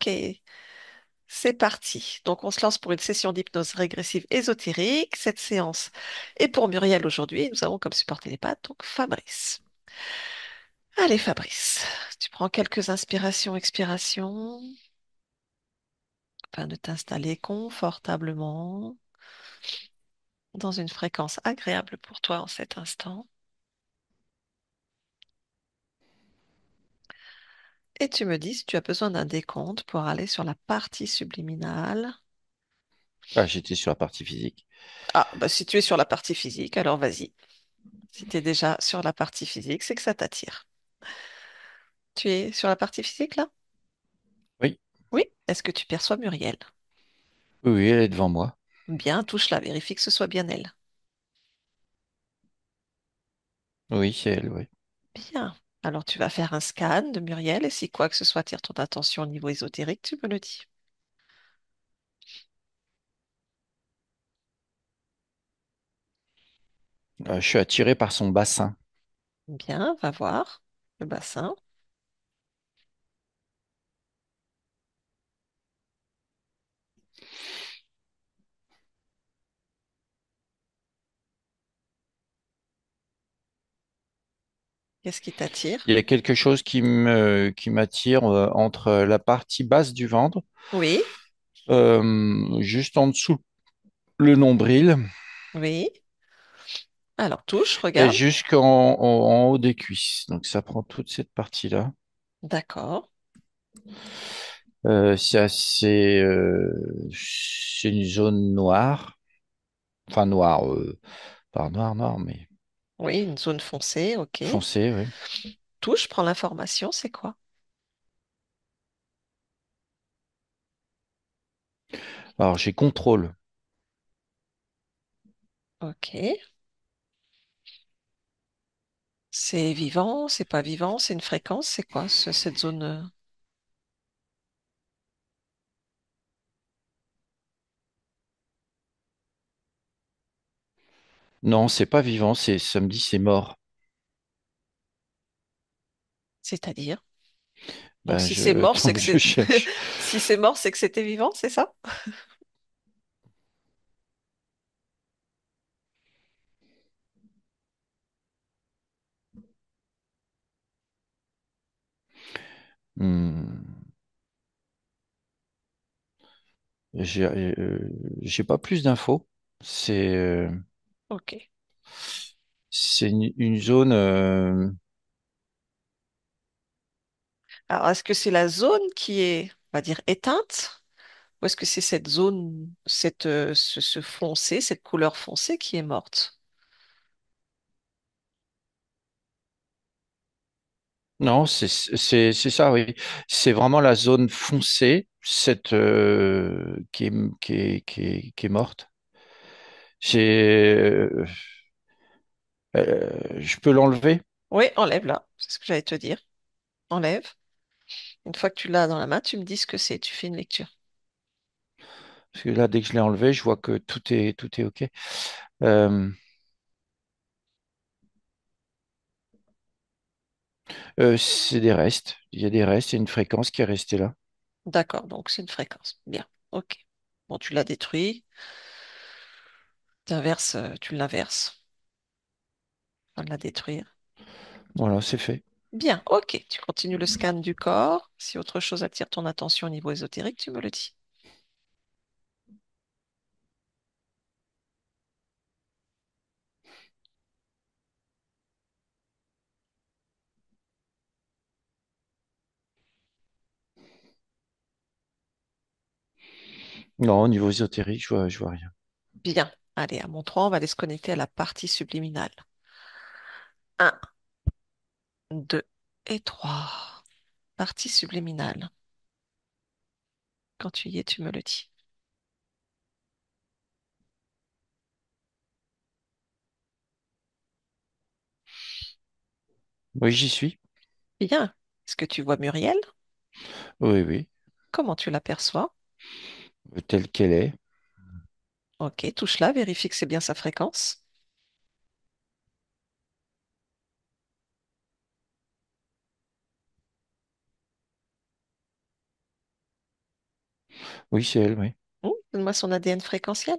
Ok, c'est parti. Donc, on se lance pour une session d'hypnose régressive ésotérique. Cette séance est pour Muriel aujourd'hui. Nous avons comme support télépathe, donc Fabrice. Allez, Fabrice, tu prends quelques inspirations, expirations, afin de t'installer confortablement dans une fréquence agréable pour toi en cet instant. Et tu me dis si tu as besoin d'un décompte pour aller sur la partie subliminale. Ah, j'étais sur la partie physique. Ah, bah si tu es sur la partie physique, alors vas-y. Si tu es déjà sur la partie physique, c'est que ça t'attire. Tu es sur la partie physique là? Oui, Oui. Est-ce que tu perçois Muriel? oui, oui, elle est devant moi. Bien, touche-la, vérifie que ce soit bien elle. Oui, c'est elle, oui. Bien. Alors tu vas faire un scan de Muriel et si quoi que ce soit attire ton attention au niveau ésotérique, tu me le dis. Je suis attiré par son bassin. Bien, va voir le bassin. Qu'est-ce qui t'attire? Il y a quelque chose qui m'attire entre la partie basse du ventre, Oui, juste en dessous le nombril oui. Alors touche, et regarde. en haut des cuisses. Donc ça prend toute cette partie-là. D'accord. C'est une zone noire, enfin noire, pas noir, noir, mais Oui, une zone foncée, ok. foncé, oui. Touche, prends l'information, c'est quoi? Alors j'ai contrôle. Ok. C'est vivant, c'est pas vivant, c'est une fréquence, c'est quoi cette zone? Non, c'est pas vivant, ça me dit c'est mort. C'est-à-dire? Donc Ben, si c'est mort, c'est que donc je c'est cherche. si c'est mort, c'est que c'était vivant, c'est ça? Hmm, j'ai j'ai pas plus d'infos. C'est Ok. c'est une zone. Alors est-ce que c'est la zone qui est, on va dire, éteinte? Ou est-ce que c'est cette zone, ce foncé, cette couleur foncée qui est morte? Non, c'est ça, oui. C'est vraiment la zone foncée, cette qui est morte. J'ai je peux l'enlever Oui, enlève là. C'est ce que j'allais te dire. Enlève. Une fois que tu l'as dans la main, tu me dis ce que c'est. Tu fais une lecture. parce que là, dès que je l'ai enlevé, je vois que tout est OK. Euh, c'est des restes. Il y a des restes, il y a une fréquence qui est restée là. D'accord, donc c'est une fréquence. Bien. Ok. Bon, tu l'as détruit. Tu l'inverses. On la détruire. Voilà, c'est fait. Bien, ok. Tu continues le scan du corps. Si autre chose attire ton attention au niveau ésotérique, tu me le dis. Non, au niveau ésotérique, je vois rien. Bien. Allez, à mon 3, on va aller se connecter à la partie subliminale. Un, 2 et 3. Partie subliminale. Quand tu y es, tu me le dis. Oui, j'y suis. Bien. Est-ce que tu vois Muriel? Oui, oui. Comment tu l'aperçois? Telle qu'elle est. Ok, touche-la, vérifie que c'est bien sa fréquence. Oui, c'est elle, oui. Donne-moi son ADN fréquentiel.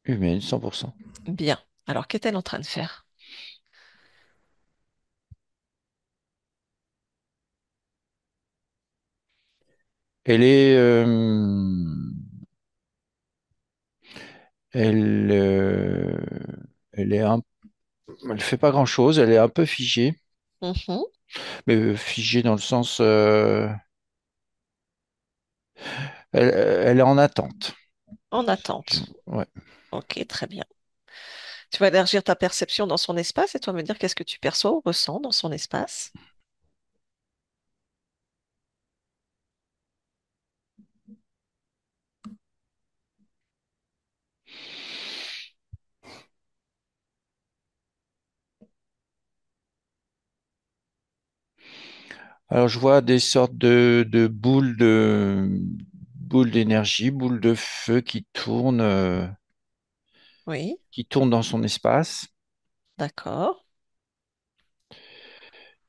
Humaine, 100%. Bien. Alors, qu'est-elle en train de faire? Elle est, elle, elle est un, elle fait pas grand-chose. Elle est un peu figée, Mhm. mais figée dans le sens, elle est en attente. En attente. Ouais. Ok, très bien. Tu vas élargir ta perception dans son espace et toi me dire qu'est-ce que tu perçois ou ressens dans son espace. Alors, je vois des sortes de boules d'énergie, boules de feu Oui, qui tournent dans son espace. d'accord.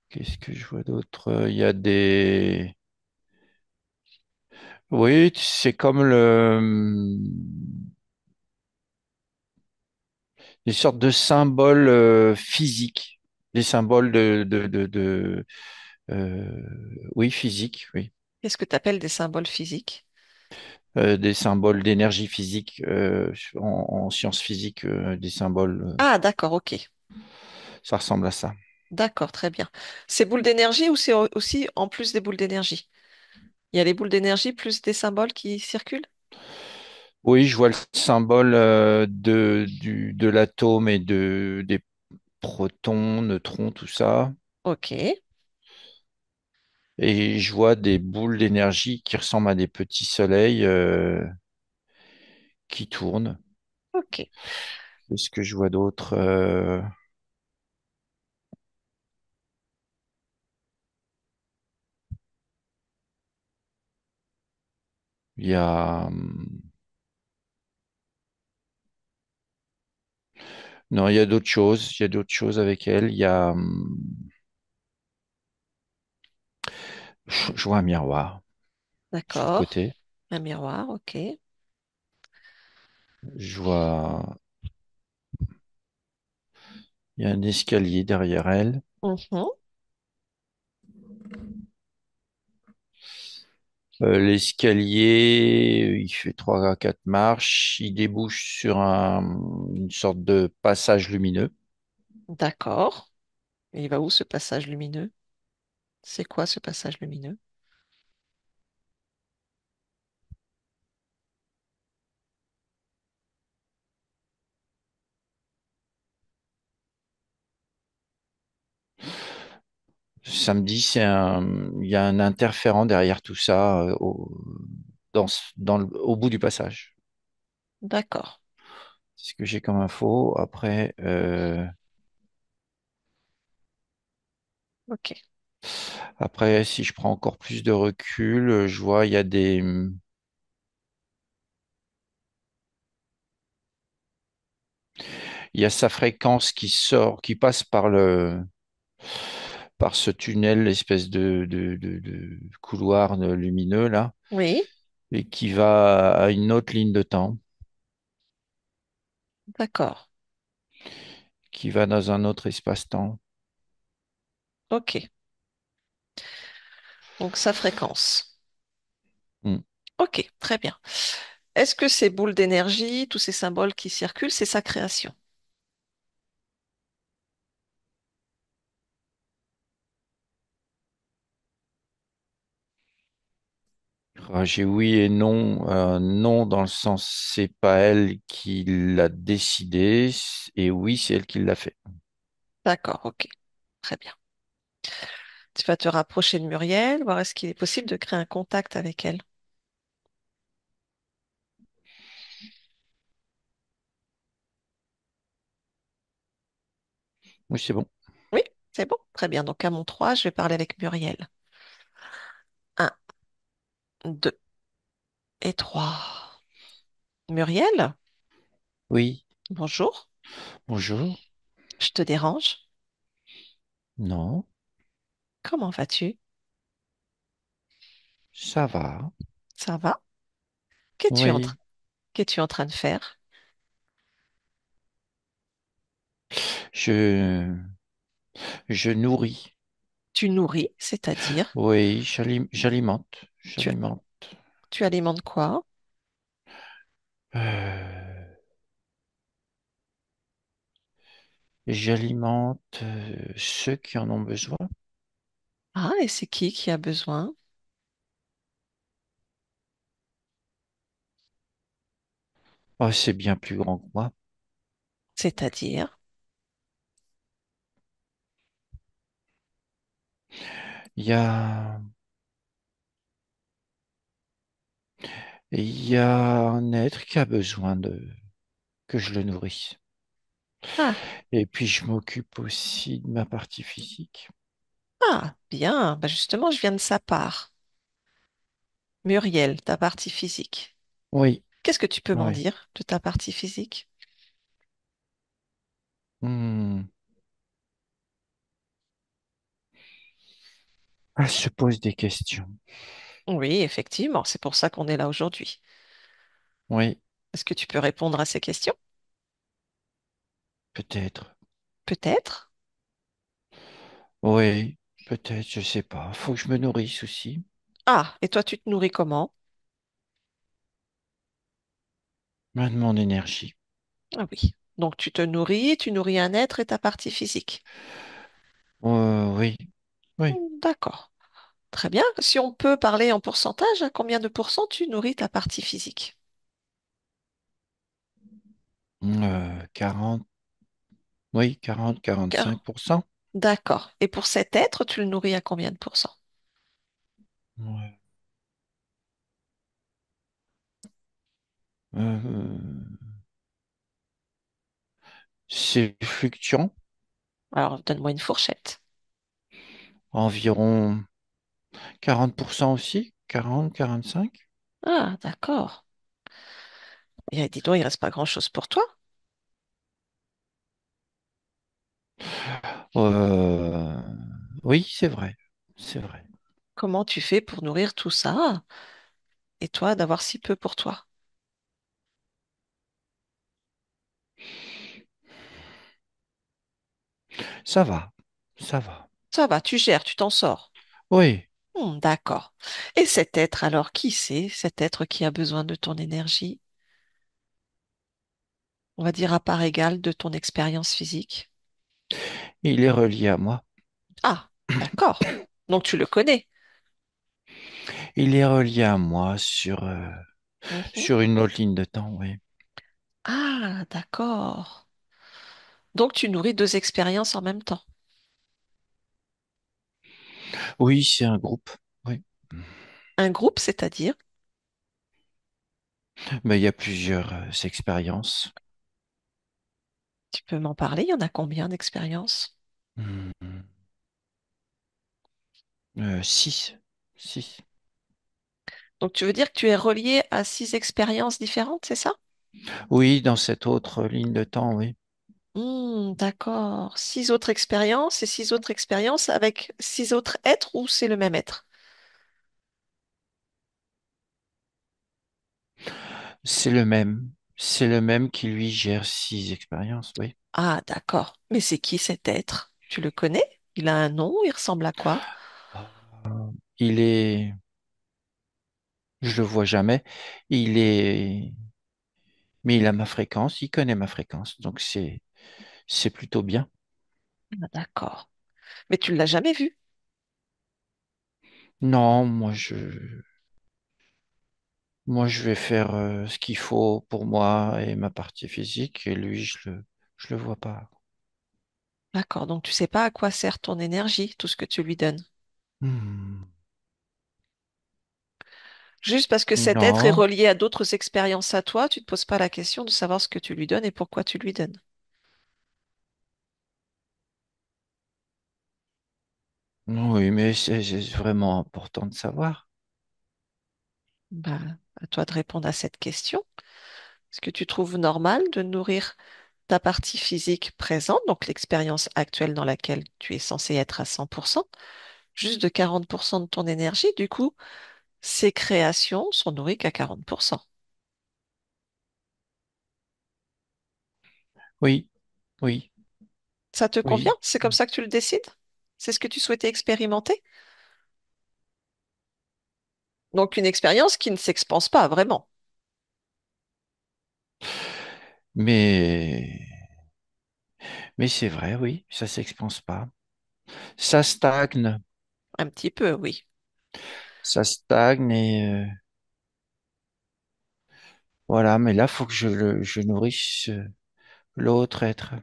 Qu'est-ce que je vois d'autre? Il y a oui, c'est comme des sortes de symboles physiques, des symboles euh, oui, physiques, oui. Qu'est-ce que tu appelles des symboles physiques? Des symboles d'énergie physique en sciences physiques, des symboles, Ah, d'accord, ok. ça ressemble à ça. D'accord, très bien. C'est boules d'énergie ou c'est aussi en plus des boules d'énergie? Il y a les boules d'énergie plus des symboles qui circulent? Oui, je vois le symbole de l'atome et des protons, neutrons, tout ça. Ok, Et je vois des boules d'énergie qui ressemblent à des petits soleils qui tournent. ok. Qu'est-ce que je vois d'autre? Il y a... Non, il y a d'autres choses. Il y a d'autres choses avec elle. Il y a... Je vois un miroir sur le D'accord. côté. Un miroir, ok. Je vois... Il y a un escalier derrière elle. Mhm. L'escalier, il fait 3 à 4 marches. Il débouche sur une sorte de passage lumineux. D'accord. Et il va où ce passage lumineux? C'est quoi ce passage lumineux? Samedi, il y a un interférent derrière tout ça, au bout du passage. D'accord. C'est ce que j'ai comme info. Ok. Après, si je prends encore plus de recul, je vois, il y a sa fréquence qui sort, qui passe par ce tunnel, l'espèce de couloir lumineux là, Oui, et qui va à une autre ligne de temps, d'accord. qui va dans un autre espace-temps. Ok. Donc sa fréquence. Hmm. Ok, très bien. Est-ce que ces boules d'énergie, tous ces symboles qui circulent, c'est sa création? J'ai oui et non. Non, dans le sens, c'est pas elle qui l'a décidé, et oui, c'est elle qui l'a fait. D'accord, ok. Très bien. Tu vas te rapprocher de Muriel, voir est-ce qu'il est possible de créer un contact avec elle. Oui, c'est bon. Oui, c'est bon. Très bien. Donc à mon 3, je vais parler avec Muriel. Un, 2 et 3. Muriel, Oui, bonjour. bonjour. Je te dérange? Non, Comment vas-tu? ça va. Ça va? Qu'es-tu en train, Oui, qu'es-tu en train de faire? je, je nourris. Tu nourris, c'est-à-dire, Oui, j'alimente. tu, J'alimente. tu alimentes quoi? Euh, j'alimente ceux qui en ont besoin. Ah, et c'est qui a besoin? Oh, c'est bien plus grand que moi. C'est-à-dire, Il y a, il y a un être qui a besoin que je le nourrisse. ah, Et puis, je m'occupe aussi de ma partie physique. ah, bien, bah justement, je viens de sa part. Muriel, ta partie physique. Oui, Qu'est-ce que tu peux m'en oui. dire de ta partie physique? Hmm. Elle se pose des questions. Oui, effectivement, c'est pour ça qu'on est là aujourd'hui. Oui, Est-ce que tu peux répondre à ces questions? peut-être. Peut-être. Oui, peut-être, je sais pas. Faut que je me nourrisse aussi. Ah, et toi, tu te nourris comment? De mon énergie. Ah oui. Donc, tu nourris un être et ta partie physique. Oui, oui. D'accord. Très bien. Si on peut parler en pourcentage, à combien de pourcents tu nourris ta partie physique? 40, oui, Car- 45%. D'accord. Et pour cet être, tu le nourris à combien de pourcents? Ouais. Euh, c'est fluctuant, Alors, donne-moi une fourchette. environ 40% aussi, 40, 45. Ah, d'accord. Et dis donc, il reste pas grand-chose pour toi. Euh, oui, c'est vrai, c'est vrai. Comment tu fais pour nourrir tout ça? Et toi, d'avoir si peu pour toi? Ça va, ça va. Ça va, tu gères, tu t'en sors. Oui, D'accord. Et cet être, alors, qui c'est, cet être qui a besoin de ton énergie? On va dire à part égale de ton expérience physique. il est relié à moi. Ah, d'accord. Donc tu le connais. Il est relié à moi Mhm. sur une autre ligne de temps, oui. Ah, d'accord. Donc tu nourris deux expériences en même temps. Oui, c'est un groupe. Oui. Un groupe, c'est-à-dire, Mais il y a plusieurs expériences. tu peux m'en parler, il y en a combien d'expériences? Hmm. Six. Six. Donc tu veux dire que tu es relié à six expériences différentes, c'est ça? Oui, dans cette autre ligne de temps, oui. D'accord. Six autres expériences et six autres expériences avec six autres êtres ou c'est le même être? C'est le même. C'est le même qui lui gère six expériences, oui. Ah, d'accord. Mais c'est qui cet être? Tu le connais? Il a un nom, il ressemble à quoi? Il est, je le vois jamais. Il est, mais il a ma fréquence, il connaît ma fréquence, donc c'est plutôt bien. Ah, d'accord. Mais tu ne l'as jamais vu? Non, moi je vais faire ce qu'il faut pour moi et ma partie physique, et lui je le vois pas. D'accord. Donc tu sais pas à quoi sert ton énergie, tout ce que tu lui donnes. Hmm. Juste parce que cet être est Non, relié à d'autres expériences à toi, tu te poses pas la question de savoir ce que tu lui donnes et pourquoi tu lui donnes. oui, mais c'est vraiment important de savoir. Bah, à toi de répondre à cette question. Est-ce que tu trouves normal de nourrir ta partie physique présente, donc l'expérience actuelle dans laquelle tu es censé être à 100%, juste de 40% de ton énergie? Du coup, Ses créations sont nourries qu'à 40%. Oui, oui, Ça te convient? oui. C'est comme ça que tu le décides? C'est ce que tu souhaitais expérimenter? Donc une expérience qui ne s'expanse pas vraiment. Mais, mais c'est vrai, oui, ça s'expanse pas. Ça stagne, Un petit peu, oui. ça stagne et voilà. Mais là, faut que je nourrisse l'autre être.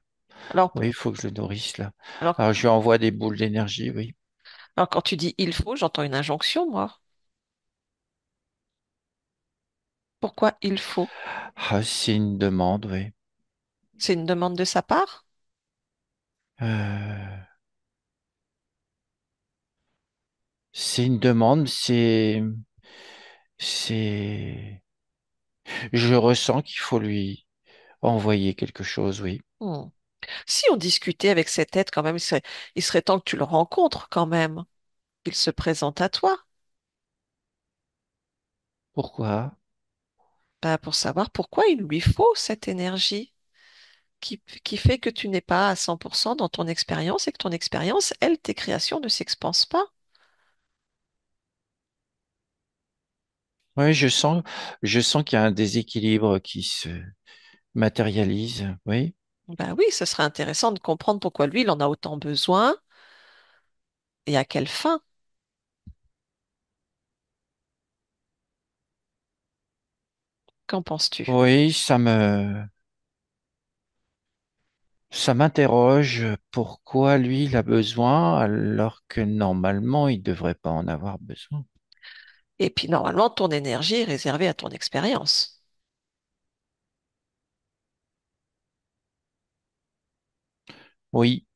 Alors, Oui, il faut que je le nourrisse là. alors, Alors, je lui envoie des boules d'énergie, oui. alors quand tu dis il faut, j'entends une injonction, moi. Pourquoi il faut? Ah, c'est une demande, oui. C'est une demande de sa part? Euh, c'est une demande, c'est, je ressens qu'il faut lui envoyer quelque chose, oui. Hmm. Si on discutait avec cet être, quand même, il serait temps que tu le rencontres quand même, qu'il se présente à toi, Pourquoi? bah, pour savoir pourquoi il lui faut cette énergie qui fait que tu n'es pas à 100% dans ton expérience et que ton expérience, elle, tes créations ne s'expansent pas. Oui, je sens qu'il y a un déséquilibre qui se matérialise, oui. Ben oui, ce serait intéressant de comprendre pourquoi lui, il en a autant besoin et à quelle fin. Qu'en penses-tu? Oui, ça m'interroge pourquoi lui il a besoin alors que normalement il devrait pas en avoir besoin. Et puis, normalement, ton énergie est réservée à ton expérience. Oui,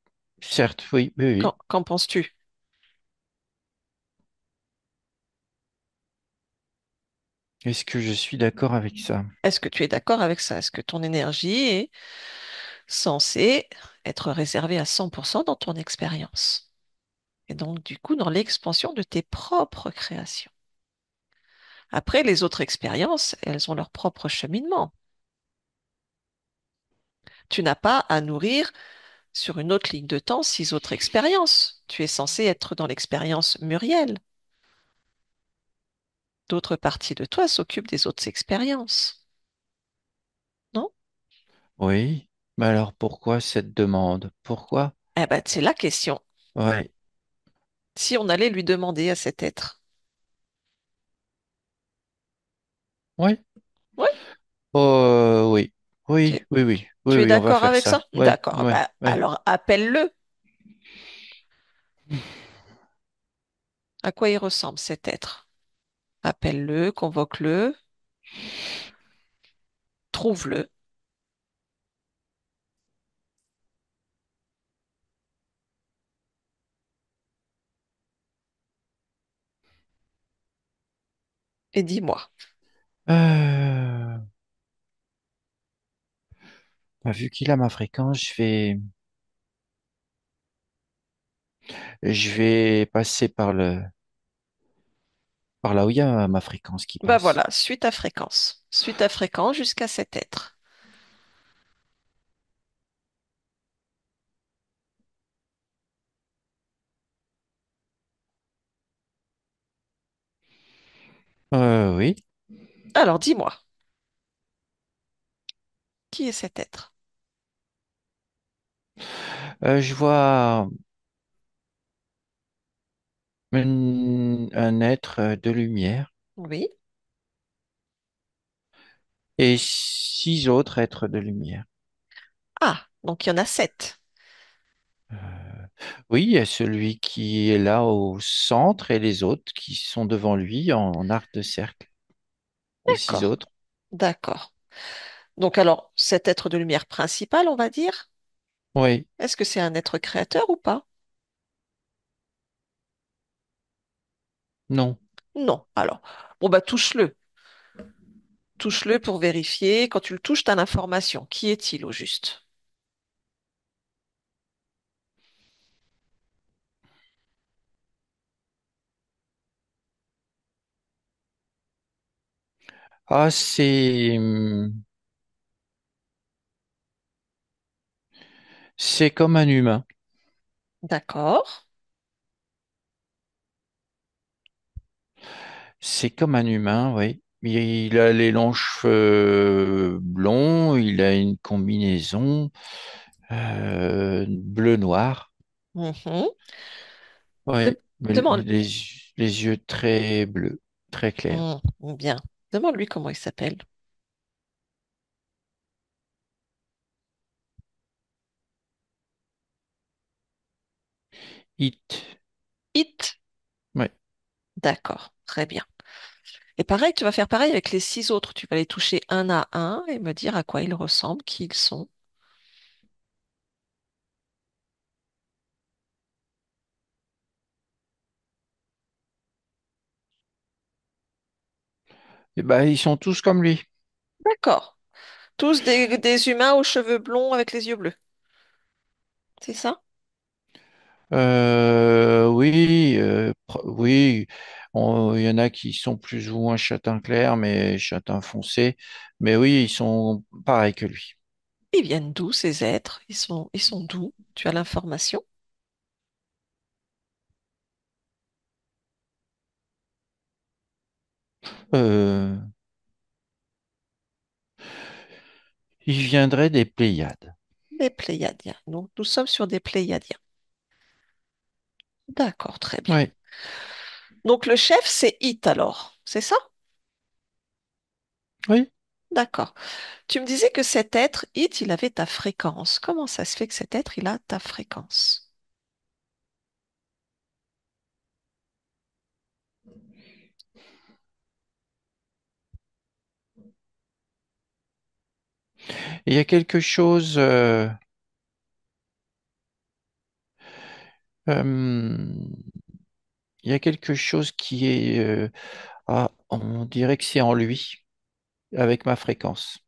certes, oui, oui, oui. Qu'en penses-tu? Est-ce que je suis d'accord avec ça? Est-ce que tu es d'accord avec ça? Est-ce que ton énergie est censée être réservée à 100% dans ton expérience? Et donc, du coup, dans l'expansion de tes propres créations. Après, les autres expériences, elles ont leur propre cheminement. Tu n'as pas à nourrir sur une autre ligne de temps 6 autres expériences. Tu es censé être dans l'expérience Muriel. D'autres parties de toi s'occupent des autres expériences. Non? Oui. Mais alors pourquoi cette demande? Pourquoi? Eh ben, c'est la question. Oui, Si on allait lui demander à cet être, oui. oui, Oui, tu oui, es, oui, oui, oui, tu es oui, on va d'accord faire avec ça. ça? Oui, D'accord. oui, Bah, oui. alors appelle-le. À quoi il ressemble cet être? Appelle-le, convoque-le, trouve-le et dis-moi. Euh, Bah, vu qu'il a ma fréquence, je vais passer par là où il y a ma fréquence qui Bah passe. voilà, suis ta fréquence. Suis ta fréquence jusqu'à cet être. Oui. Alors dis-moi, qui est cet être? Je vois un être de lumière Oui. et 6 autres êtres de lumière. Ah, donc il y en a 7. Euh, oui, il y a celui qui est là au centre et les autres qui sont devant lui en arc de cercle. Les six D'accord, autres. d'accord. Donc alors, cet être de lumière principal, on va dire, Oui, est-ce que c'est un être créateur ou pas? non. Non. Alors, bon bah touche-le. Touche-le pour vérifier. Quand tu le touches, tu as l'information. Qui est-il au juste? Ah, c'est comme un humain. D'accord. C'est comme un humain, oui. Il a les longs cheveux blonds, il a une combinaison bleu-noir. Mhm. Oui, mais Demande. les yeux très bleus, très clairs. Bien. Demande-lui comment il s'appelle. It. It. Oui. D'accord. Très bien. Et pareil, tu vas faire pareil avec les six autres. Tu vas les toucher un à un et me dire à quoi ils ressemblent, qui ils sont. Eh ben, ils sont tous comme lui. D'accord. Tous des humains aux cheveux blonds avec les yeux bleus. C'est ça? Oui, oui. Il y en a qui sont plus ou moins châtain clair, mais châtain foncé. Mais oui, ils sont pareils que lui. Ils viennent d'où ces êtres? Ils sont d'où? Tu as l'information? Euh, ils viendraient des Pléiades. Des Pléiadiens. Donc nous sommes sur des Pléiadiens. D'accord, très bien. Oui, Donc le chef, c'est It alors. C'est ça? oui. D'accord. Tu me disais que cet être, It, il avait ta fréquence. Comment ça se fait que cet être, il a ta fréquence? Il y a quelque chose. Euh, il y a quelque chose qui est. On dirait que c'est en lui, avec ma fréquence.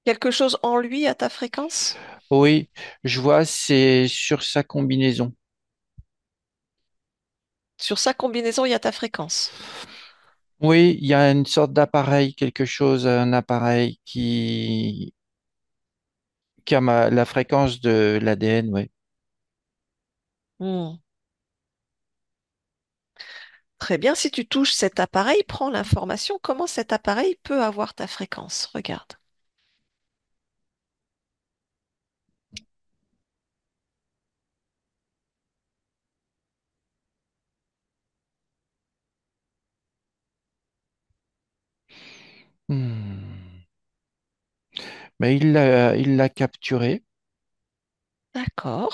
Quelque chose en lui a ta fréquence? Oui, je vois, c'est sur sa combinaison. Sur sa combinaison, il y a ta fréquence. Oui, il y a une sorte d'appareil, quelque chose, un appareil qui a la fréquence de l'ADN, oui. Hmm. Très bien. Si tu touches cet appareil, prends l'information. Comment cet appareil peut avoir ta fréquence? Regarde. Hmm. Mais il l'a capturé. D'accord.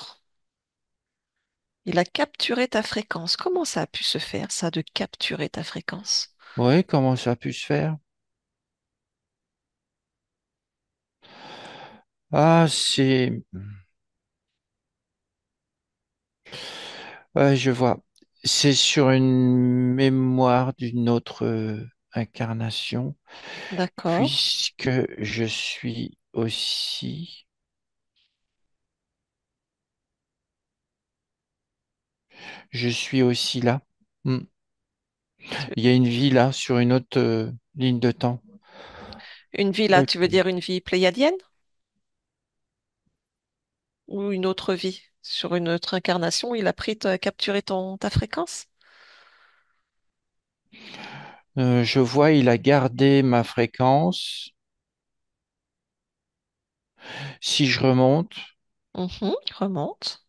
Il a capturé ta fréquence. Comment ça a pu se faire, ça, de capturer ta fréquence? Oui, comment ça a pu se faire? Ah, je vois. C'est sur une mémoire d'une autre incarnation, D'accord. puisque je suis aussi là. Hmm. Tu- Il y a une vie là, sur une autre ligne de temps. Une vie là, Oui. tu veux dire une vie pléiadienne ou une autre vie? Sur une autre incarnation, il a capturé ta fréquence? Je vois, il a gardé ma fréquence. Si je remonte, Mhm. Remonte.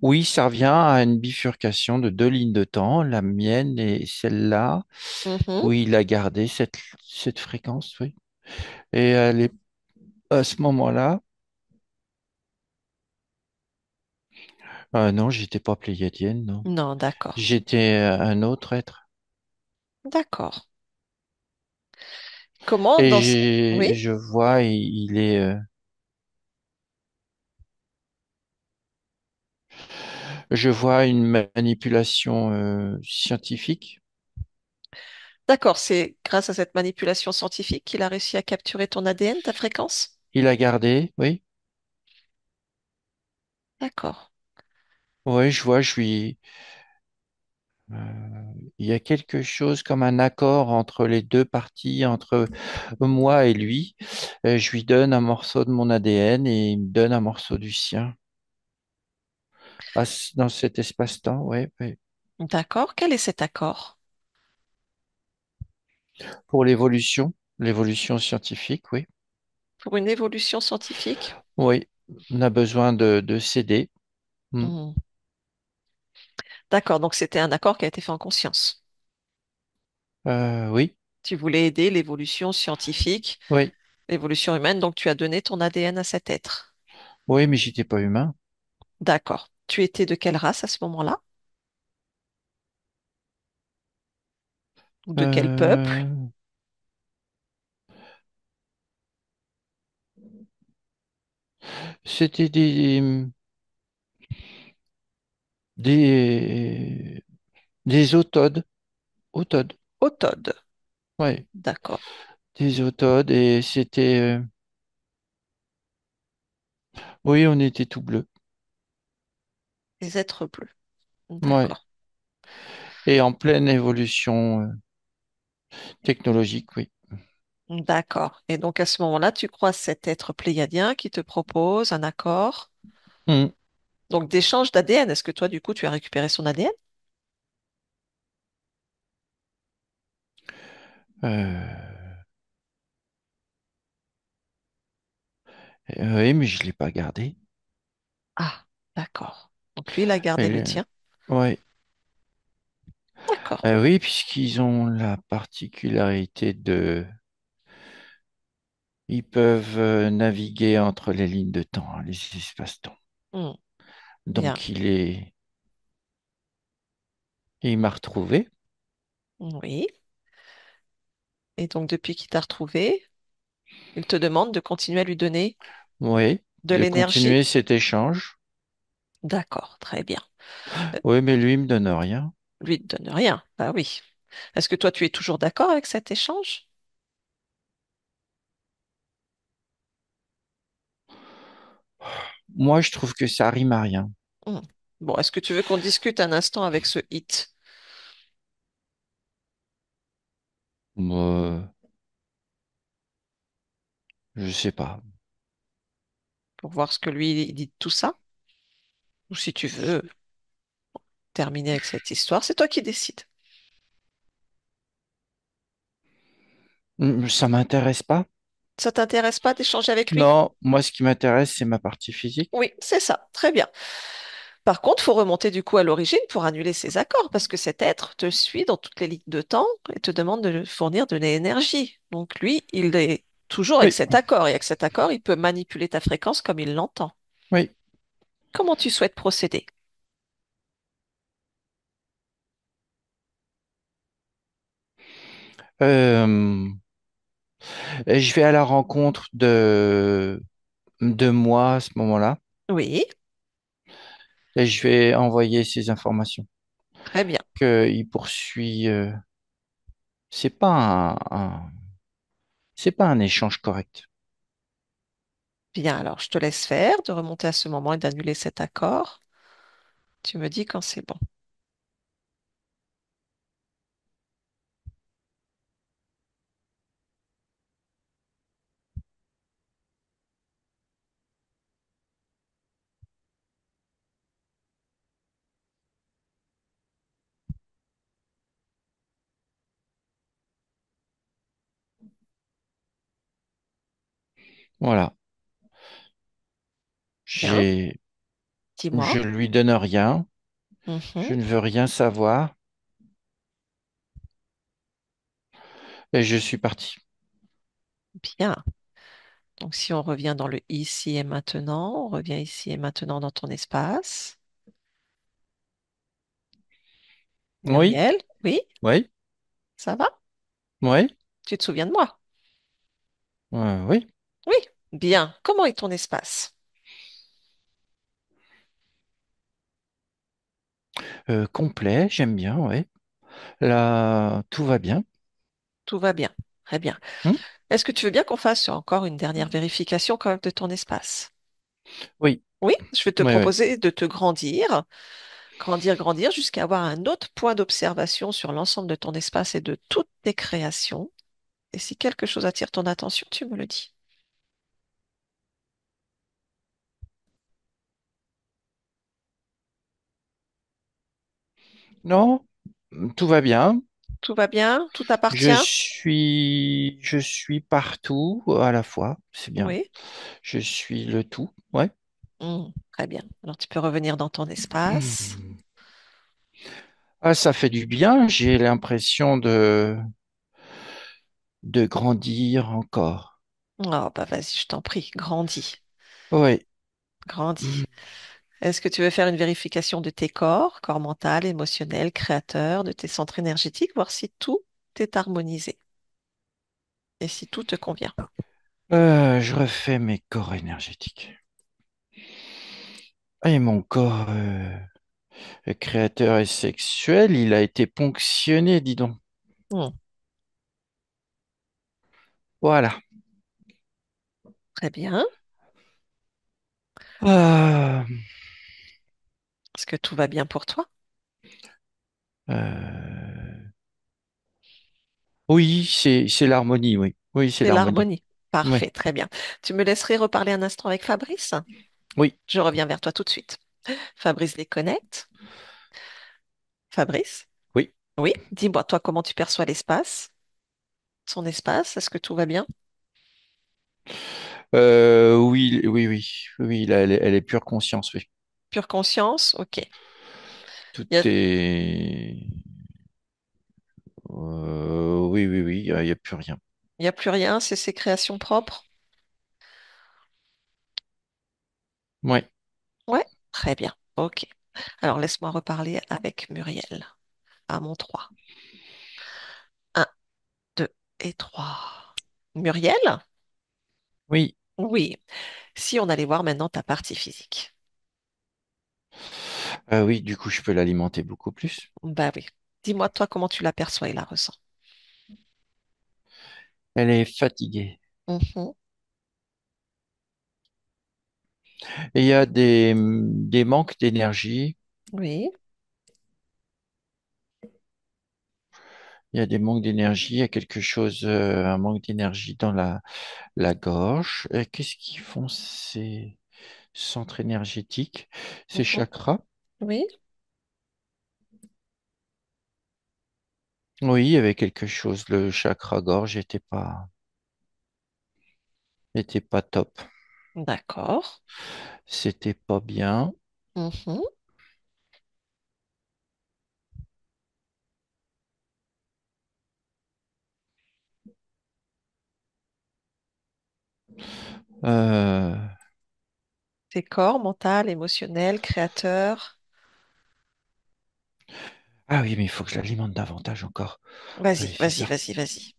oui, ça revient à une bifurcation de deux lignes de temps, la mienne et celle-là. Mhm. Oui, il a gardé cette fréquence, oui. Et à ce moment-là, non, j'étais pas pléiadienne, non. Non, d'accord. J'étais un autre être. D'accord. Comment Et dans ce... Oui? je vois, je vois une manipulation scientifique. D'accord, c'est grâce à cette manipulation scientifique qu'il a réussi à capturer ton ADN, ta fréquence? Il a gardé, oui. D'accord. Oui, je vois, il y a quelque chose comme un accord entre les deux parties, entre moi et lui. Je lui donne un morceau de mon ADN et il me donne un morceau du sien. Dans cet espace-temps, oui, oui. D'accord. Quel est cet accord? Pour l'évolution scientifique, oui. Pour une évolution scientifique? Oui, on a besoin de s'aider. Mm. Hmm. D'accord. Donc, c'était un accord qui a été fait en conscience. Oui, Tu voulais aider l'évolution scientifique, oui, l'évolution humaine, donc tu as donné ton ADN à cet être. oui, mais j'étais pas humain. D'accord. Tu étais de quelle race à ce moment-là? Ou de quel peuple? Euh, C'était des, des autodes, autodes, Autode. ouais, D'accord. des autodes et oui, on était tout bleus, Les êtres bleus. ouais, D'accord. et en pleine évolution technologique, oui. D'accord. Et donc à ce moment-là, tu croises cet être pléiadien qui te propose un accord, Mm. donc d'échange d'ADN. Est-ce que toi, du coup, tu as récupéré son ADN? Euh, oui, mais je l'ai pas gardé. Ah, d'accord. Donc lui, il a gardé le Et, tien. ouais, D'accord. Oui, puisqu'ils ont la particularité ils peuvent naviguer entre les lignes de temps, hein, les espaces-temps. Hmm, bien. Donc il m'a retrouvé. Oui. Et donc depuis qu'il t'a retrouvé, il te demande de continuer à lui donner Oui, de de l'énergie. continuer cet échange. D'accord, très bien. Oui, mais lui, il me donne rien. Lui, il te donne rien. Bah oui. Est-ce que toi, tu es toujours d'accord avec cet échange? Moi, je trouve que ça rime à rien. Hmm. Bon, est-ce que tu veux qu'on discute un instant avec ce hit Moi, je sais pas. pour voir ce que lui il dit de tout ça? Ou si tu veux terminer avec cette histoire, c'est toi qui décides. Ça m'intéresse pas. Ça t'intéresse pas d'échanger avec lui? Non, moi, ce qui m'intéresse, c'est ma partie physique. Oui, c'est ça. Très bien. Par contre, faut remonter du coup à l'origine pour annuler ces accords, parce que cet être te suit dans toutes les lignes de temps et te demande de lui fournir de l'énergie. Donc lui, il est toujours avec Oui, cet accord, et avec cet accord, il peut manipuler ta fréquence comme il l'entend. oui. Comment tu souhaites procéder? Euh, et je vais à la rencontre de moi à ce moment-là Oui, et je vais envoyer ces informations. très bien. Qu'il poursuit. C'est pas c'est pas un échange correct. Bien, alors je te laisse faire, de remonter à ce moment et d'annuler cet accord. Tu me dis quand c'est bon. Voilà. Bien, J'ai, je dis-moi. lui donne rien. Mhm. Je ne veux rien savoir et je suis parti. Bien. Donc si on revient dans le ici et maintenant, on revient ici et maintenant dans ton espace. Oui, Muriel, oui, oui, ça va? oui, Tu te souviens de moi? oui. Oui, bien. Comment est ton espace? Complet, j'aime bien, oui. Là, tout va bien. Tout va bien. Très bien. Hmm. Est-ce que tu veux bien qu'on fasse encore une dernière vérification quand même de ton espace? Oui, Oui, je vais te oui, oui. proposer de te grandir Grandir, grandir, jusqu'à avoir un autre point d'observation sur l'ensemble de ton espace et de toutes tes créations. Et si quelque chose attire ton attention, tu me le dis. Non, tout va bien. Tout va bien? Tout appartient? Je suis partout à la fois. C'est bien. Oui. Je suis le tout. Ouais. Très bien. Alors tu peux revenir dans ton espace. Ah, ça fait du bien. J'ai l'impression de grandir encore. Oh, bah vas-y, je t'en prie, grandis, Oui. grandis. Est-ce que tu veux faire une vérification de tes corps, corps mental, émotionnel, créateur, de tes centres énergétiques, voir si tout est harmonisé et si tout te convient? Je refais mes corps énergétiques. Et mon corps créateur et sexuel, il a été ponctionné, dis donc. Hmm, Voilà. très bien. Ah, Est-ce que tout va bien pour toi? euh, oui, c'est l'harmonie, oui. Oui, c'est C'est l'harmonie. l'harmonie. Oui, Parfait, très bien. Tu me laisserais reparler un instant avec Fabrice? oui, Je reviens vers toi tout de suite. Fabrice déconnecte. Fabrice? oui. Oui, dis-moi, toi, comment tu perçois l'espace? Son espace, est-ce que tout va bien? Oui, oui, oui. Oui, là, elle est pure conscience, oui. Pure conscience? Ok. Tout Il y a, est... oui, oui, oui, il y a plus rien. il y a plus rien, c'est ses créations propres? Oui, Ouais, très bien. Ok. Alors, laisse-moi reparler avec Muriel. À mon 3. Un, 2 et 3. Muriel? oui. Oui. Si on allait voir maintenant ta partie physique. Oui, du coup, je peux l'alimenter beaucoup plus. Bah oui. Dis-moi, toi, comment tu l'aperçois et la ressens? Elle est fatiguée. Mhm. Et il y a des manques d'énergie. Oui. Il y a des manques d'énergie. Il y a quelque chose, un manque d'énergie dans la gorge. Et qu'est-ce qu'ils font ces centres énergétiques, ces Mhm. chakras? Oui. Oui, il y avait quelque chose. Le chakra gorge était pas top. D'accord. C'était pas bien. Mhm. Euh, Tes corps, mental, émotionnel, créateur. Ah oui, mais il faut que je l'alimente davantage encore. Vas-y, Oui, c'est vas-y, ça. vas-y, vas-y.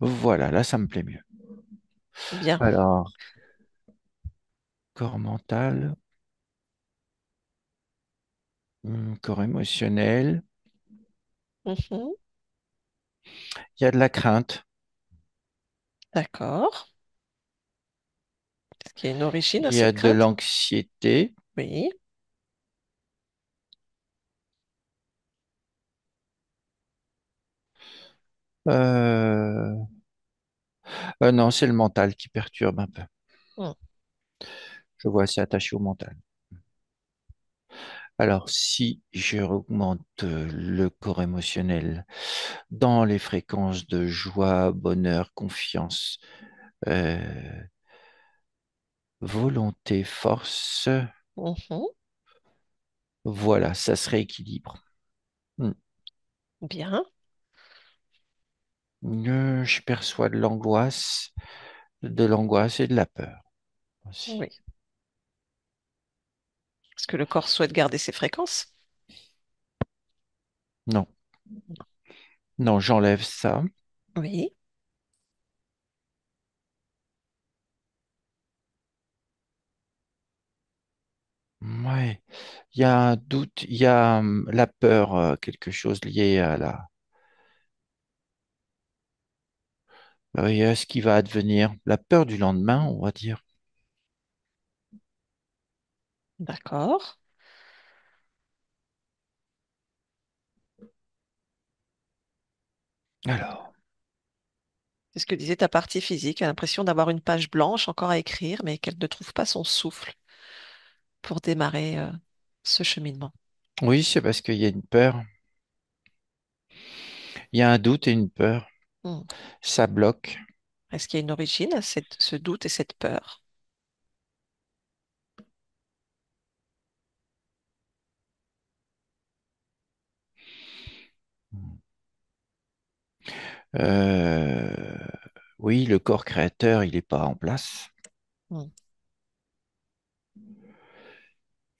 Voilà, là, ça me plaît mieux. Bien. Alors, corps mental, corps émotionnel. Mhm. Il y a de la crainte. D'accord. Est-ce qu'il y a une origine à Il y a cette de crainte? l'anxiété. Oui. Euh, non, c'est le mental qui perturbe un peu. Hmm. Je vois, c'est attaché au mental. Alors, si je augmente le corps émotionnel dans les fréquences de joie, bonheur, confiance, euh, volonté, force, Mhm. voilà, ça se rééquilibre. Hmm. Bien. Je perçois de l'angoisse et de la peur aussi. Oui. Est-ce que le corps souhaite garder ses fréquences? Non, non, j'enlève ça. Oui. Ouais, il y a un doute, il y a la peur, quelque chose lié à à ce qui va advenir, la peur du lendemain, on va dire. D'accord. Alors, C'est ce que disait ta partie physique. Elle a l'impression d'avoir une page blanche encore à écrire, mais qu'elle ne trouve pas son souffle pour démarrer ce cheminement. oui, c'est parce qu'il y a une peur. Il y a un doute et une peur. Hmm. Ça bloque. Est-ce qu'il y a une origine à ce doute et cette peur? Euh, oui, le corps créateur, il n'est pas en place. Hmm.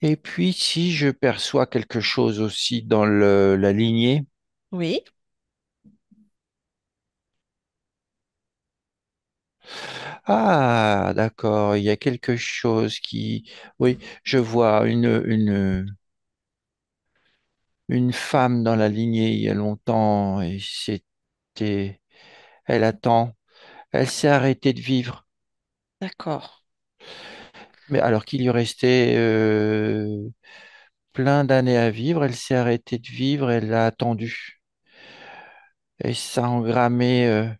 Et puis, si je perçois quelque chose aussi dans la lignée, Oui, ah, d'accord, il y a quelque chose qui, oui, je vois une femme dans la lignée il y a longtemps et c'était, elle attend, elle s'est arrêtée de vivre, d'accord. mais alors qu'il lui restait plein d'années à vivre, elle s'est arrêtée de vivre, elle a attendu et ça a engrammé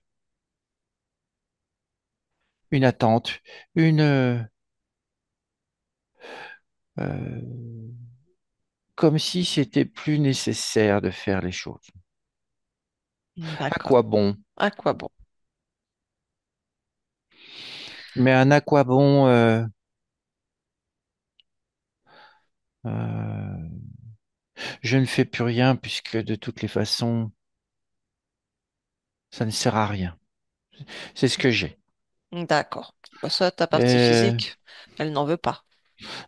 une attente, une comme si c'était plus nécessaire de faire les choses. À D'accord. quoi bon? À quoi bon? Mais un à quoi bon euh, je ne fais plus rien puisque de toutes les façons, ça ne sert à rien. C'est ce que j'ai. D'accord. Bah, ça, ta partie Euh, physique, elle n'en veut pas.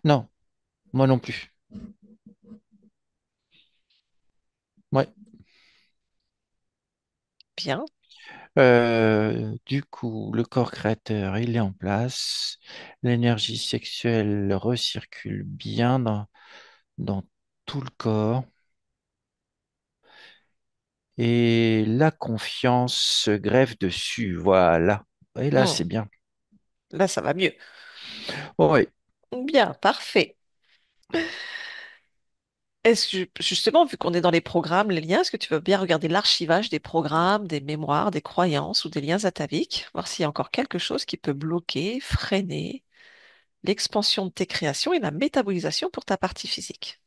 non, moi non plus. Ouais. Bien. Du coup, le corps créateur, il est en place. L'énergie sexuelle recircule bien dans tout le corps. Et la confiance se greffe dessus. Voilà. Et là, Hmm. c'est bien. Là, ça va mieux. Oui. Bien, parfait. Est-ce que, justement, vu qu'on est dans les programmes, les liens, est-ce que tu veux bien regarder l'archivage des programmes, des mémoires, des croyances ou des liens ataviques, voir s'il y a encore quelque chose qui peut bloquer, freiner l'expansion de tes créations et la métabolisation pour ta partie physique?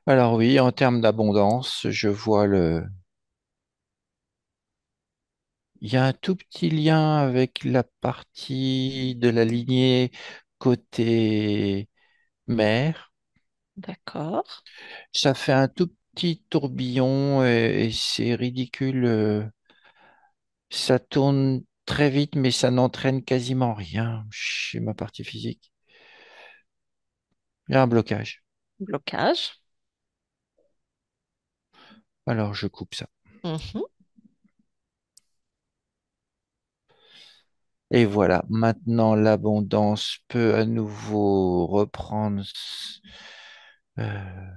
Alors oui, en termes d'abondance, je vois il y a un tout petit lien avec la partie de la lignée côté mère. D'accord. Ça fait un tout petit tourbillon et c'est ridicule. Ça tourne très vite, mais ça n'entraîne quasiment rien chez ma partie physique. Il y a un blocage. Blocage. Alors je coupe ça. Mhm. Et voilà, maintenant l'abondance peut à nouveau reprendre euh,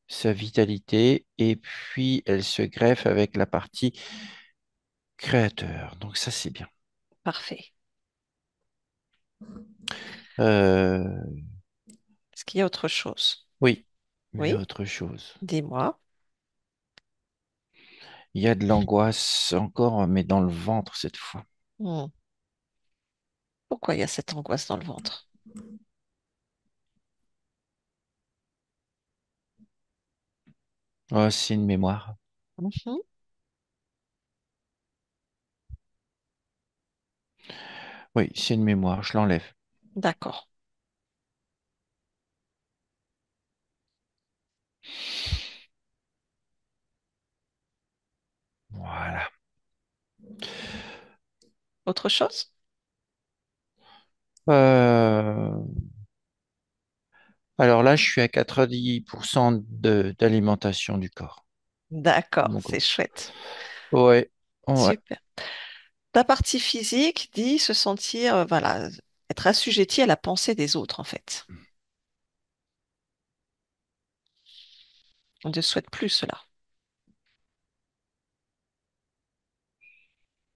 sa vitalité et puis elle se greffe avec la partie créateur. Donc ça c'est bien. Parfait. Euh, Est-ce qu'il y a autre chose? oui, il y a Oui, autre chose. dis-moi. Il y a de l'angoisse encore, mais dans le ventre cette fois. Hmm. Pourquoi il y a cette angoisse dans le ventre? Oh, c'est une mémoire. Mhm. Oui, c'est une mémoire, je l'enlève. D'accord. Voilà. Autre chose? Euh, alors là, je suis à 90% d'alimentation du corps, de D'accord, mon c'est corps. chouette. Ouais, ouais. Super. Ta partie physique dit se sentir, voilà, être assujetti à la pensée des autres, en fait. On ne souhaite plus cela.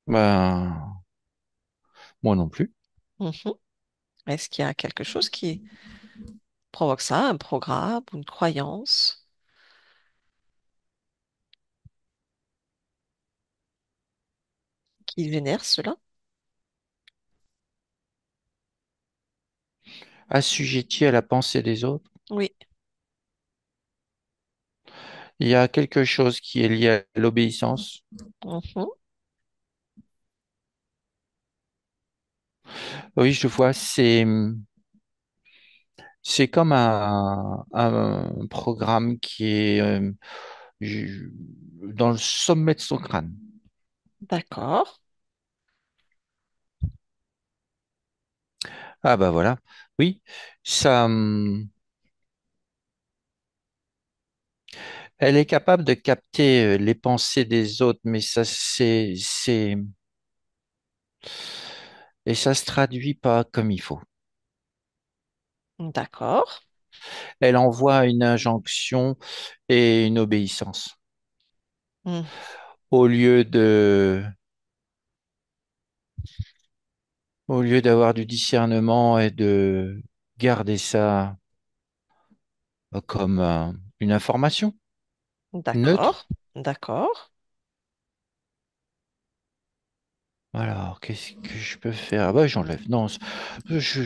Ben, moi non plus. Mhm. Est-ce qu'il y a quelque chose qui provoque ça, un programme ou une croyance qui génère cela? Assujetti à la pensée des autres. Oui. Il y a quelque chose qui est lié à l'obéissance. Mhm. Oui, je vois, c'est comme un programme qui est ju- dans le sommet de son crâne. D'accord. Ah bah voilà. Oui, ça, elle est capable de capter les pensées des autres, mais et ça se traduit pas comme il faut. D'accord. Elle envoie une injonction et une obéissance. Hmm. Au lieu de, au lieu d'avoir du discernement et de garder ça comme une information neutre. D'accord. D'accord. Alors, qu'est-ce que je peux faire? Ah bah, j'enlève. Non, je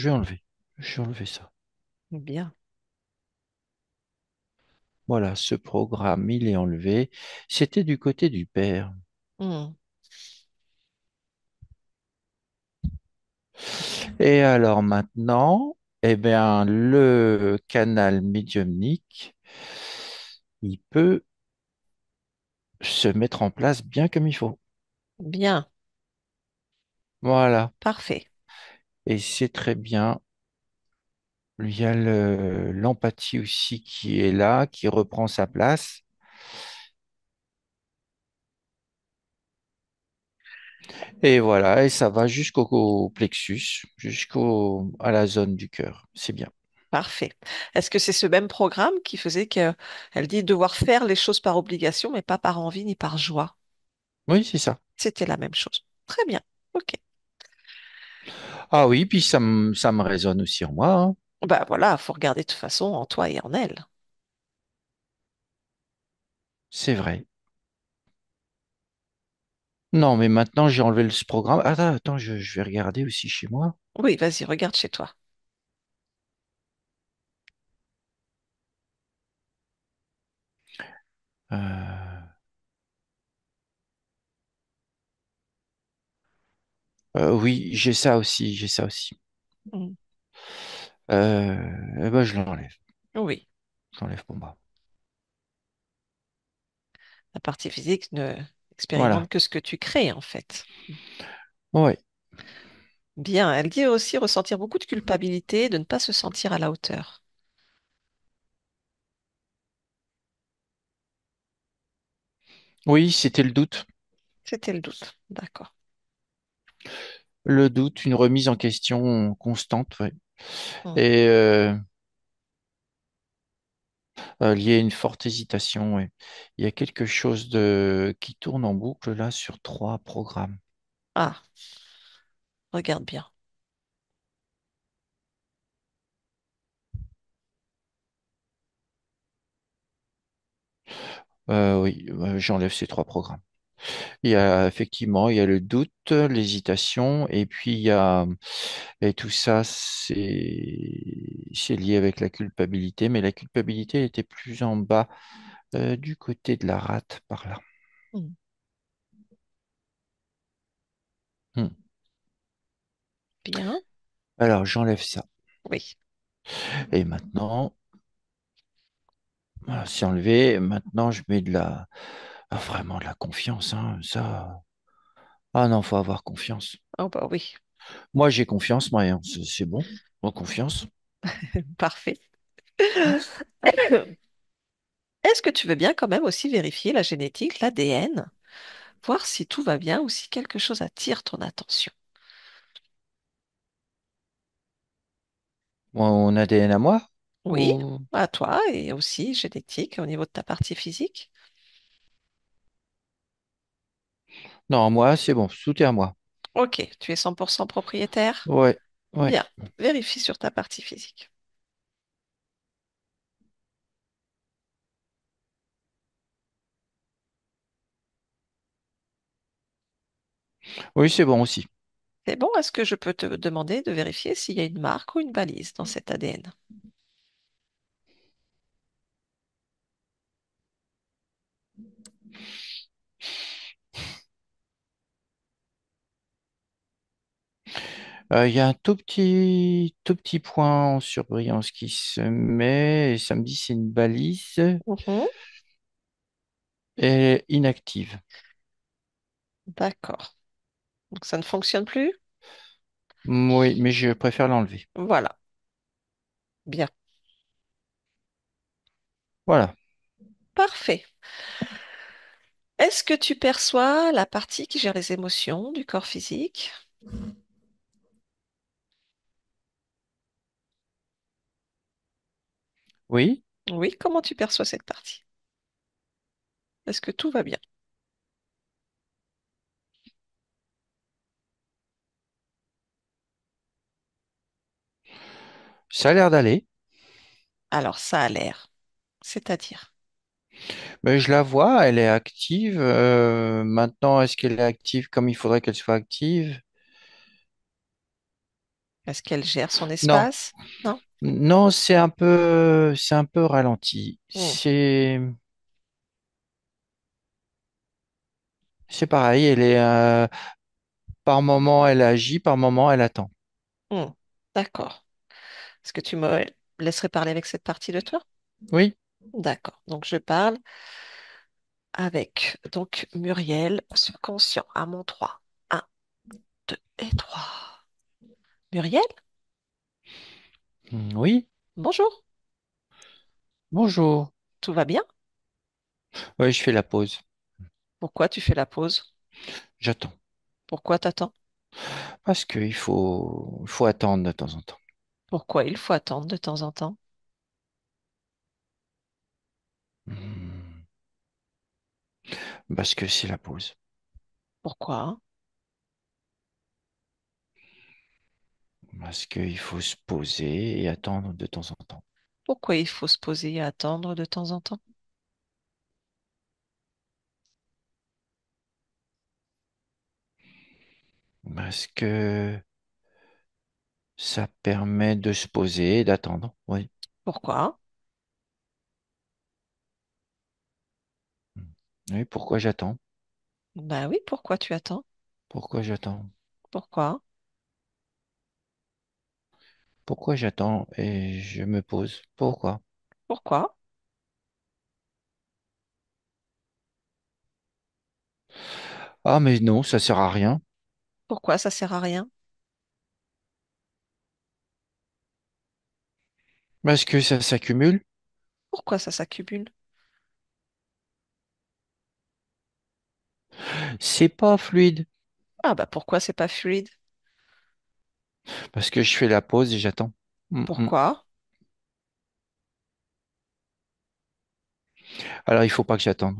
vais enlever. Je vais enlever ça. Bien. Voilà, ce programme, il est enlevé. C'était du côté du père. Hmm. Et alors maintenant, eh bien, le canal médiumnique, il peut se mettre en place bien comme il faut. Bien. Voilà. Parfait. Et c'est très bien. Il y a l'empathie aussi qui est là, qui reprend sa place. Et voilà, et ça va jusqu'au plexus, à la zone du cœur. C'est bien. Parfait. Est-ce que c'est ce même programme qui faisait qu'elle dit devoir faire les choses par obligation, mais pas par envie ni par joie? Oui, c'est ça. C'était la même chose. Très bien. OK. Ah oui, puis ça me résonne aussi en moi, hein. Bah voilà, faut regarder de toute façon en toi et en elle. C'est vrai. Non, mais maintenant j'ai enlevé ce programme. Attends, je vais regarder aussi chez moi. Oui, vas-y, regarde chez toi. Euh, oui, j'ai ça aussi, j'ai ça aussi. Mm. Eh ben, je l'enlève. Oui, Je l'enlève pour moi. la partie physique ne expérimente Voilà. que ce que tu crées en fait. Ouais. Bien, elle dit aussi ressentir beaucoup de culpabilité, de ne pas se sentir à la hauteur. Oui, c'était le doute. C'était le doute. D'accord. Le doute, une remise en question constante, ouais. Mm. Et lié à une forte hésitation, ouais. Il y a quelque chose qui tourne en boucle là sur 3 programmes. Ah, regarde bien. Oui, j'enlève ces 3 programmes. Il y a effectivement, il y a le doute, l'hésitation, et puis et tout ça, c'est lié avec la culpabilité, mais la culpabilité était plus en bas, du côté de la rate par là. Mm. Hmm. Bien. Alors j'enlève ça. Oui. Et maintenant, voilà, c'est enlevé. Maintenant, je mets vraiment de la confiance, hein, ça. Ah non, faut avoir confiance. Oh bah oui. Moi, j'ai confiance, moi, hein, c'est bon. Moi, confiance. Parfait. Est-ce que tu veux bien quand même aussi vérifier la génétique, l'ADN, voir si tout va bien ou si quelque chose attire ton attention? Mon ADN à moi? Oui, à toi et aussi génétique au niveau de ta partie physique. Non, moi, c'est bon, tout est à moi. Ok, tu es 100% propriétaire? Ouais, ouais. Bien, vérifie sur ta partie physique. Oui, c'est bon aussi. C'est bon, est-ce que je peux te demander de vérifier s'il y a une marque ou une balise dans cet ADN? Il y a un tout petit point en surbrillance qui se met et ça me dit c'est une balise Mhm. et inactive. D'accord. Donc ça ne fonctionne plus? Oui, mais je préfère l'enlever. Voilà, bien. Voilà. Parfait. Est-ce que tu perçois la partie qui gère les émotions du corps physique? Oui, Oui, comment tu perçois cette partie? Est-ce que tout va bien? ça a l'air d'aller. Alors ça a l'air, c'est-à-dire, Mais je la vois, elle est active. Maintenant, est-ce qu'elle est active comme il faudrait qu'elle soit active? est-ce qu'elle gère son Non, espace? Non? non, c'est un peu ralenti. Hmm, C'est pareil. Elle est, par moment, elle agit, par moment, elle attend. hmm. D'accord. Est-ce que tu me laisserais parler avec cette partie de toi? Oui, D'accord. Donc je parle avec donc Muriel, subconscient à mon 3. Un, 2 et 3. Muriel, oui. bonjour. Bonjour. Tout va bien? Oui, je fais la pause. Pourquoi tu fais la pause? J'attends. Pourquoi t'attends? Parce il faut attendre de temps en temps. Pourquoi il faut attendre de temps en temps? Hmm. Parce que c'est la pause. Pourquoi? Parce qu'il faut se poser et attendre de temps en temps. Pourquoi il faut se poser et attendre de temps en temps? Parce que ça permet de se poser et d'attendre. Oui. Pourquoi? Oui, pourquoi j'attends? Ben oui, pourquoi tu attends? Pourquoi j'attends? Pourquoi? Pourquoi j'attends et je me pose? Pourquoi? Pourquoi? Ah, mais non, ça sert à rien. Pourquoi ça sert à rien? Parce que ça s'accumule. Pourquoi ça s'accumule? C'est pas fluide. Ah bah pourquoi c'est pas fluide? Parce que je fais la pause et j'attends. Mm. Pourquoi? Alors, il faut pas que j'attende.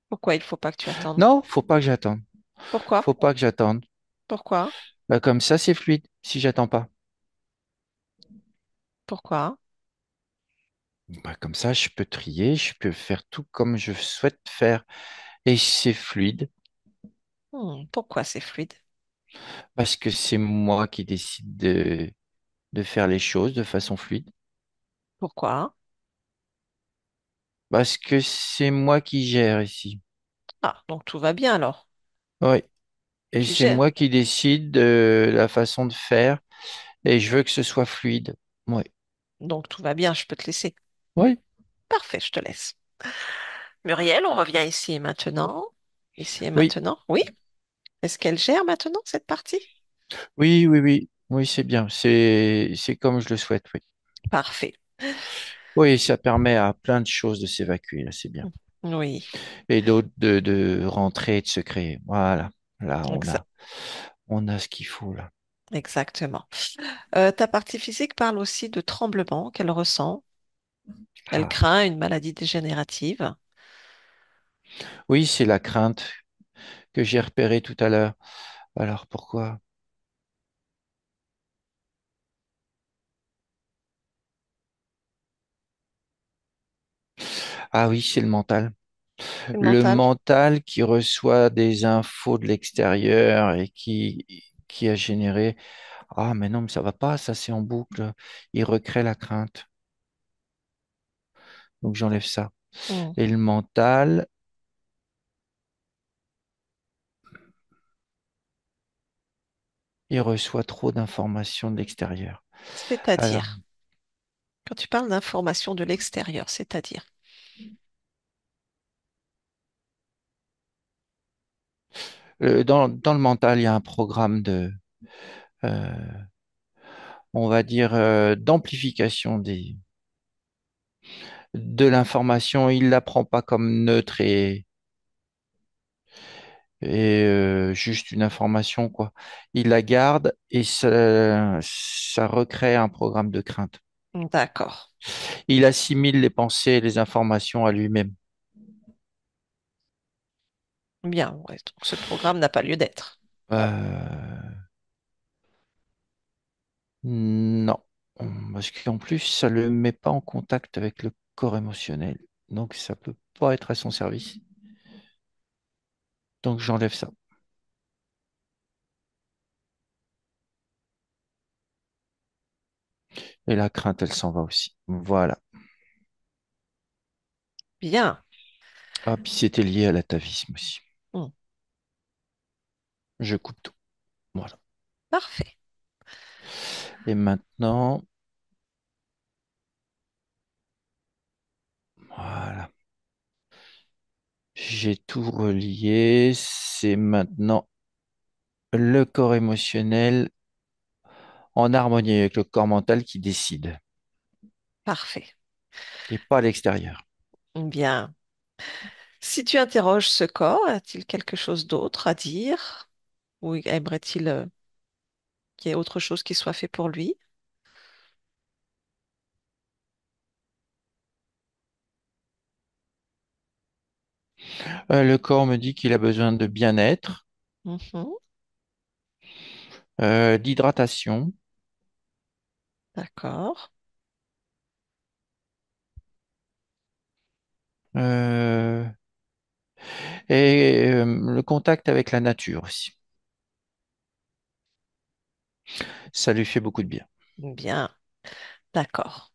Pourquoi il faut pas que tu attendes? Non, faut pas que j'attende. Pourquoi? Faut pas que j'attende. Pourquoi? Bah, comme ça, c'est fluide si j'attends pas. Pourquoi? Bah, comme ça, je peux trier, je peux faire tout comme je souhaite faire et c'est fluide Pourquoi c'est fluide? parce que c'est moi qui décide de faire les choses de façon fluide. Pourquoi? Parce que c'est moi qui gère ici. Ah, donc tout va bien alors. Oui. Et Tu c'est gères. moi qui décide de la façon de faire et je veux que ce soit fluide. Oui. Donc tout va bien, je peux te laisser. Oui. Parfait, je te laisse. Muriel, on revient ici et maintenant. Ici et Oui. maintenant. Oui? Est-ce qu'elle gère maintenant cette partie? Oui, oui, oui. Oui, c'est bien. C'est comme je le souhaite, oui. Parfait. Oui, ça permet à plein de choses de s'évacuer, là, c'est bien. Oui, Et d'autres de rentrer et de se créer. Voilà. Là, exact. on a ce qu'il faut, là. Exactement. Ta partie physique parle aussi de tremblements qu'elle ressent. Elle Ah, craint une maladie dégénérative. oui, c'est la crainte que j'ai repérée tout à l'heure. Alors pourquoi? Ah oui, c'est le mental. C'est le Le mental. mental qui reçoit des infos de l'extérieur et qui a généré. Ah, mais non, mais ça va pas, ça c'est en boucle. Il recrée la crainte. Donc j'enlève ça. Hmm. Et le mental, il reçoit trop d'informations de l'extérieur. Alors, C'est-à-dire, quand tu parles d'informations de l'extérieur, c'est-à-dire. dans le mental, il y a un programme euh, on va dire, d'amplification de l'information. Il ne la prend pas comme neutre et juste une information, quoi. Il la garde et ça recrée un programme de crainte. D'accord. Il assimile les pensées et les informations à lui-même. Bien. Ouais, donc ce programme n'a pas lieu d'être. Euh, non, parce qu'en plus, ça ne le met pas en contact avec le corps émotionnel. Donc, ça peut pas être à son service. Donc, j'enlève ça. Et la crainte, elle s'en va aussi. Voilà. Bien. Ah, puis c'était lié à l'atavisme aussi. Hmm. Je coupe tout. Voilà. Parfait. Et maintenant, voilà. J'ai tout relié. C'est maintenant le corps émotionnel en harmonie avec le corps mental qui décide Parfait. et pas l'extérieur. Bien. Si tu interroges ce corps, a-t-il quelque chose d'autre à dire? Ou aimerait-il qu'il y ait autre chose qui soit fait pour lui? Le corps me dit qu'il a besoin de bien-être, Mhm. d'hydratation, D'accord. euh, et le contact avec la nature aussi. Ça lui fait beaucoup de bien. Bien. D'accord.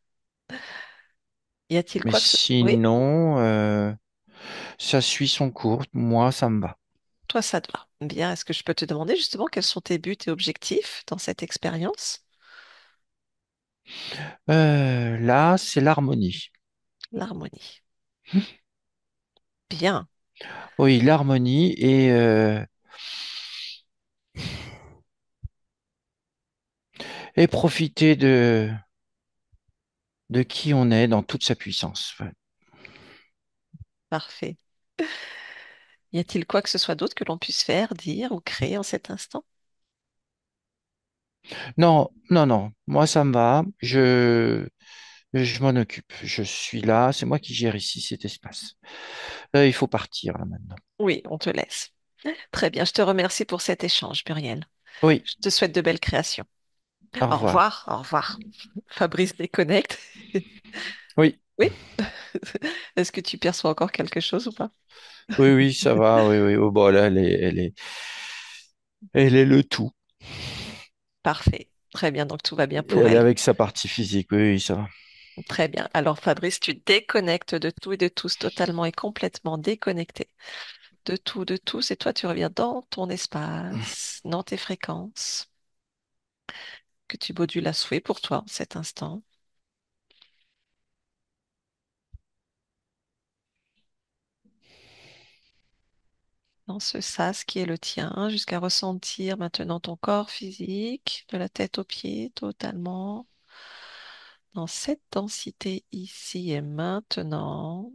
Y a-t-il Mais quoi que ce... Oui, sinon, ça suit son cours. Moi, ça me va. toi, ça te va. Bien. Est-ce que je peux te demander justement quels sont tes buts et objectifs dans cette expérience? Là, c'est l'harmonie. L'harmonie. Bien. Oui, l'harmonie et profiter de qui on est dans toute sa puissance. Ouais. Parfait. Y a-t-il quoi que ce soit d'autre que l'on puisse faire, dire ou créer en cet instant? Non, non, non. Moi, ça me va. Je m'en occupe. Je suis là. C'est moi qui gère ici cet espace. Il faut partir là maintenant. Oui, on te laisse. Très bien. Je te remercie pour cet échange, Muriel. Oui, Je te souhaite de belles créations. au Au revoir. revoir. Au revoir. Fabrice déconnecte. Oui, Oui. Est-ce que tu perçois encore quelque chose ou pas? oui, oui, ça va. Oui, oui. Oh, bon, là, elle est le tout. Parfait. Très bien. Donc tout va bien pour Elle est elle. avec sa partie physique. Oui, oui, ça va. Très bien. Alors Fabrice, tu déconnectes de tout et de tous, totalement et complètement déconnecté de tout, de tous. Et toi, tu reviens dans ton espace, dans tes fréquences, que tu modules à souhait pour toi en cet instant. Dans ce sas qui est le tien, jusqu'à ressentir maintenant ton corps physique, de la tête aux pieds, totalement, dans cette densité ici et maintenant.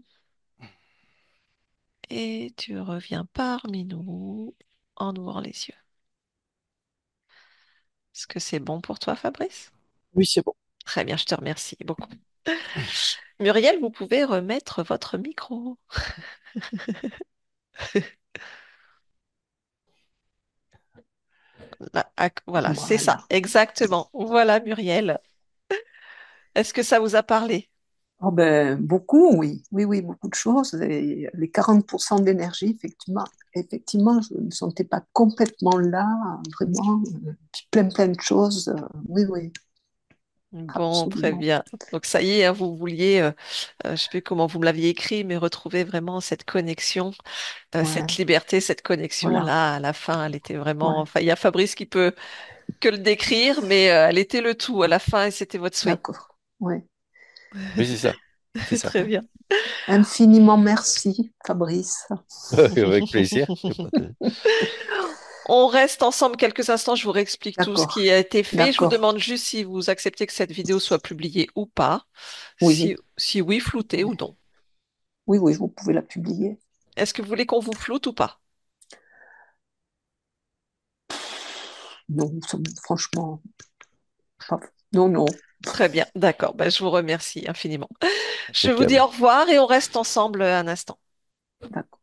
Et tu reviens parmi nous en ouvrant les yeux. Est-ce que c'est bon pour toi, Fabrice? Oui, c'est bon. Très bien, je te remercie beaucoup. Muriel, vous pouvez remettre votre micro. Là, voilà, c'est ça, Voilà. exactement. Voilà, Muriel. Est-ce que ça vous a parlé? Oh ben, beaucoup, oui. Oui, oui, beaucoup de choses. Et les 40% d'énergie, effectivement, je ne me sentais pas complètement là, vraiment, plein, plein de choses. Oui, oui, Bon, très absolument. bien. Donc ça y est, hein, vous vouliez, je ne sais plus comment vous me l'aviez écrit, mais retrouver vraiment cette connexion, cette Ouais, liberté, cette connexion. voilà. Là, à la fin, elle était vraiment. Ouais, Enfin, il y a Fabrice qui peut que le décrire, mais elle était le tout à la fin et c'était votre souhait. d'accord. Ouais. Oui, c'est ça. C'est ça. Très bien. Infiniment merci, Fabrice. Avec plaisir. Y a pas de- On reste ensemble quelques instants. Je vous réexplique tout ce qui D'accord, a été fait. Je vous d'accord. demande juste si vous acceptez que cette vidéo soit publiée ou pas. Oui, oui. Si oui, floutée ou Ouais. non. Oui, oui, vous pouvez la publier. Est-ce que vous voulez qu'on vous floute ou pas? Non, franchement, pas... Non, non, Très bien, d'accord. Ben, je vous remercie infiniment. Je vous dis au Impeccable. revoir et on reste ensemble un instant. d'accord.